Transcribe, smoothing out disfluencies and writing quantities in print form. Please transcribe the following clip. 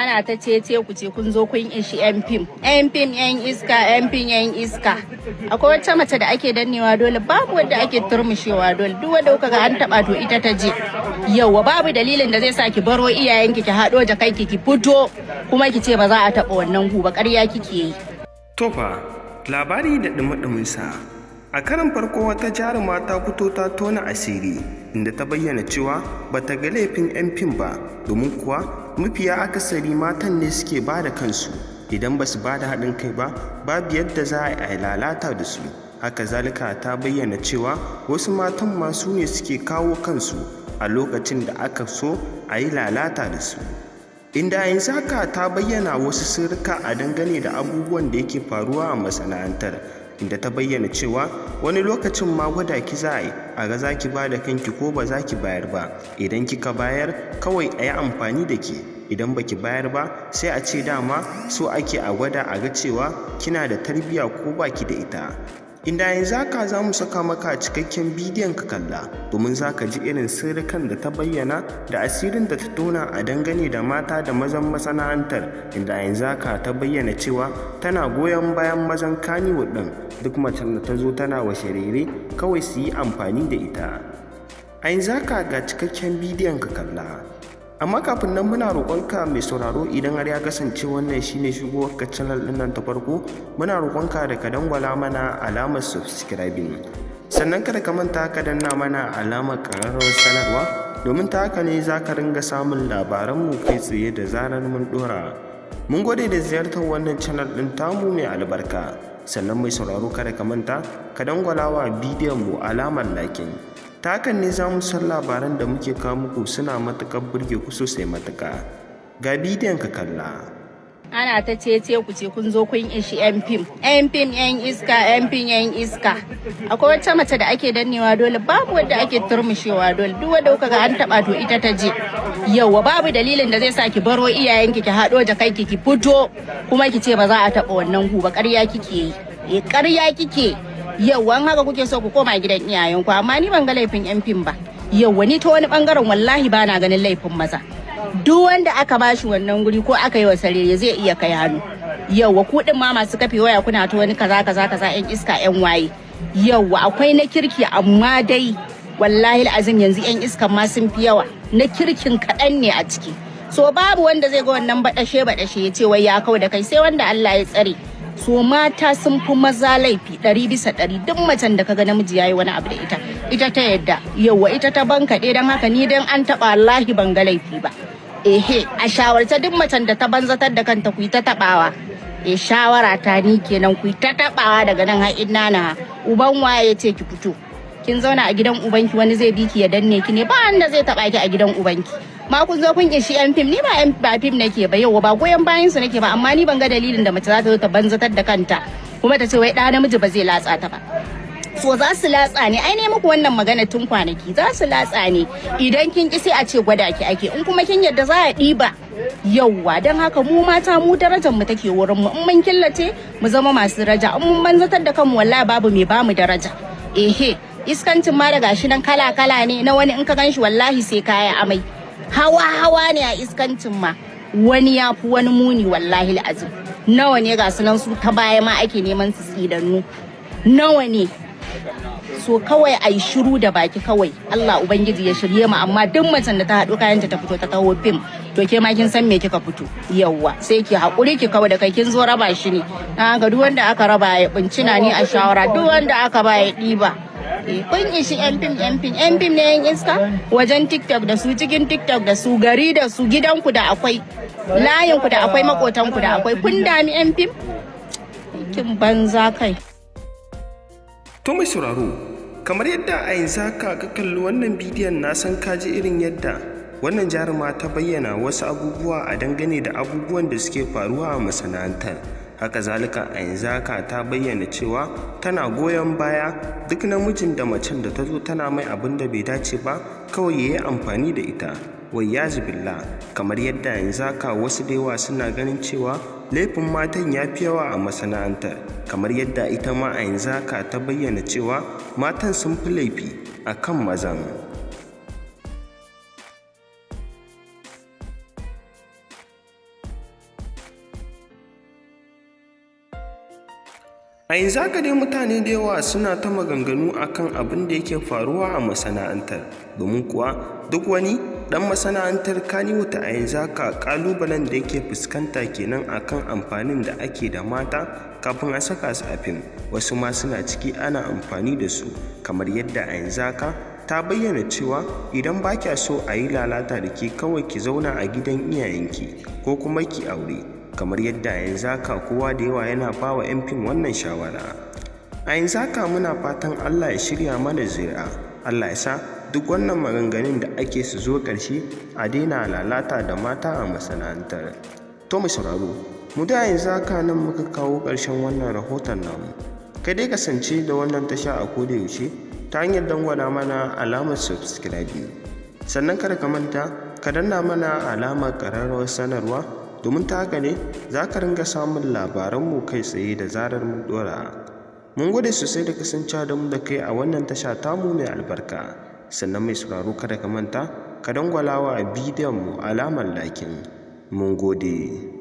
ana ta cece ku ce kun zo kun ishi yan fim yan iska akwai wata mace da ake dannewa dole, babu wanda ake turmushewa dole, duk wanda kuka ga an taba to ita ta je. Yauwa babu dalilin da zai sa ki baro iyayenki ki haɗo jakanki ki fito kuma ki ce ba za a taɓa wannan ku ba, ƙarya kike yi. Tofa labari da ɗumi sa. A karan farko wata jaruma ta fito ta tona asiri inda ta bayyana cewa bata ga laifin 'yan fim ba, domin kuwa mafiya akasari matan ne suke ba da kansu, idan ba su ba da haɗin kai ba babu yadda za a yi lalata da su. Haka zalika ta bayyana cewa wasu matan masu ne suke kawo kansu a lokacin da aka so a yi lalata da su, inda yanzu haka ta bayyana wasu sirrika a dangane da abubuwan da yake faruwa a masana'antar, inda ta bayyana cewa wani lokacin ma gwada ki za a ga za ki ba da kanki ko ba za ki bayar ba. Idan kika bayar kawai a yi amfani da ke, idan baki bayar ba sai a ce dama so ake a gwada a ga cewa kina da tarbiyya ko baki da ita. Inda yanzu haka za mu saka maka cikakken bidiyon ka kalla, domin za ka ji irin sirrikan da ta bayyana da asirin da ta tona a dangane da mata da mazan masana'antar, inda yanzu haka ta bayyana cewa tana goyon bayan mazan Kannywood ɗin, duk macen da ta zo tana wa sharere kawai su yi amfani da ita. A yanzu haka ga cikakken bidiyon ka kalla. Amma kafin nan muna roƙonka mai sauraro, idan har ya kasance wannan shine shigowar ka channel ɗin nan ta farko, muna roƙonka da ka dangwala mana alamar subscribing, sannan kada ka manta ka danna mana alamar ƙararrawar sanarwa, domin ta haka ne za ka ringa samun labaranmu kai tsaye da zarar mun ɗora. Mun gode da ziyartar wannan channel ɗin tamu mai albarka. Sannan mai sauraro kada ka manta ka dangwala wa bidiyon mu alamar lakin, ta hakan ne za mu san labaran da muke kawo muku suna matuƙar burge ku sosai matuƙa. Ga bidiyon ka kalla. Ana ta cece ku ce kun zo kun ishi yan fim yan iska akwai wata mace da ake dannewa dole, babu wanda ake turmushewa dole, duk wanda kuka ga an taba to ita ta je. Yauwa babu dalilin da zai sa ki baro iyayenki ki haɗo jakanki ki fito kuma ki ce ba za a taɓa wannan ku ba, ƙarya kike yi. Ƙarya kike. Yauwa haka kuke so ku koma gidan iyayenku, amma ni ban ga laifin yan fim ba. Yauwa ni ta wani bangaren wallahi ba na ganin laifin maza. Duk wanda aka bashi wannan guri ko aka yi wa sarere zai iya kai hannu. Yauwa ku din ma masu kafe waya kuna ta wani kaza yan iska yan waye. Yauwa akwai na kirki, amma dai wallahi azim yanzu yan iskan ma sun fi yawa, na kirkin kaɗan ne a ciki. So babu wanda zai ga wannan baɗashe ya ce wai ya kau da kai, sai wanda Allah ya tsare. So mata sun fi maza laifi 100%. Duk macen da kaga namiji yayi wani abu da ita ta yadda. Yauwa ita ta bankaɗe, don haka ni dan an taɓa wallahi ban ga laifi ba. A shawarta duk macen da ta banzatar da kanta ku yi ta taɓawa. Shawara ta ni kenan, ku yi ta taɓawa daga nan har inna na uban waye ya ce ki fito. Kin zauna a gidan ubanki wani zai bi ki ya danne ki ne, ba wanda zai taɓa ki a gidan ubanki. Ma kun zo kun ishi yan fim, ni ba fim nake ba, yau ba goyon bayan su nake ba, amma ni ban ga dalilin da mace za ta zo ta banzatar da kanta kuma ta ce wai ɗa namiji ba zai latsa ta ba. So za su latsa ne, ai ne muku wannan magana tun kwanaki, za su latsa ne. Idan kin ki sai a ce gwada ki ake, in kuma kin yadda za a ɗiba. Yauwa don haka mu mata mu darajar mu take wurin mu, in mun killace mu zama masu daraja, in mun banzatar da kanmu wallahi babu mai bamu daraja. Iskancin ma da gashi nan kala ne, na wani in ka ganshi wallahi sai kaya amai. Hawa ne a iskancin ma, wani ya fi wani muni wallahi azim. Nawa ne ga sunan su ta baya ma ake neman su tsidannu, nawa ne. So kawai a yi shiru da baki kawai, Allah ubangiji ya shirye mu, amma duk macen da ta haɗu kayanta ta fito ta taho fim, to ke ma kin san me kika fito. Yawwa sai ki haƙuri ki kawai da kai, kin zo raba shi ne. Na ga duk wanda aka raba ya bincina ni a shawara, duk wanda aka ba ya ɗiba. Kun ishi yan fim ne yan iska, wajen TikTok da su, cikin TikTok da su, gari da su, gidanku da akwai, layinku da akwai, makotanku da akwai, kun dami yan fim? Kin banza kai. To mai sauraro, kamar yadda a yanzu haka ka kalli wannan bidiyon, na san ka ji irin yadda wannan jaruma ta bayyana wasu abubuwa a dangane da abubuwan da suke faruwa a masana'antar. Haka zalika a yanzu haka ta bayyana cewa tana goyon baya duk namijin da macen da ta zo tana mai abin da bai dace ba kawai ya yi amfani da ita. Wai yazu billah, kamar yadda yanzu haka wasu da yawa suna ganin cewa laifin matan ya fi yawa a masana'antar, kamar yadda ita ma a yanzu haka ta bayyana cewa matan sun fi laifi a kan mazan. A yanzu haka dai mutane da yawa suna ta maganganu akan abin da yake faruwa a masana'antar, domin kuwa duk wani ɗan masana'antar Kannywood a yanzu haka ƙalubalen da yake fuskanta kenan akan amfanin da ake da mata kafin a saka su a fim. Wasu ma suna ciki ana amfani da su, kamar yadda a yanzu haka ta bayyana cewa idan ba kya so a yi lalata da ke, kawai ki zauna a gidan iyayenki ko kuma ki aure, kamar yadda a yanzu haka kowa da yawa yana ba wa 'yan fim wannan shawara. A yanzu haka muna fatan Allah ya shirya mana zuri'a, Allah ya sa duk wannan maganganun da ake su zo ƙarshe, a daina lalata da mata a masana'antar. To mu sauraro, mu da yanzu haka nan muka kawo ƙarshen wannan rahoton namu. Kai dai kasance da wannan tasha a koda yaushe ta hanyar dangwala mana alamar subscribe, sannan kada ka manta ka danna mana alamar ƙararrawar sanarwa, domin ta haka ne za ka ringa samun labaranmu kai tsaye da zarar mun ɗora. Mun gode sosai da kasancewa da mu da kai a wannan tasha tamu mai albarka. Sannan mai sauraro kada ka manta ka dangwalawa a bidiyon mu alamar lakin. Mun gode.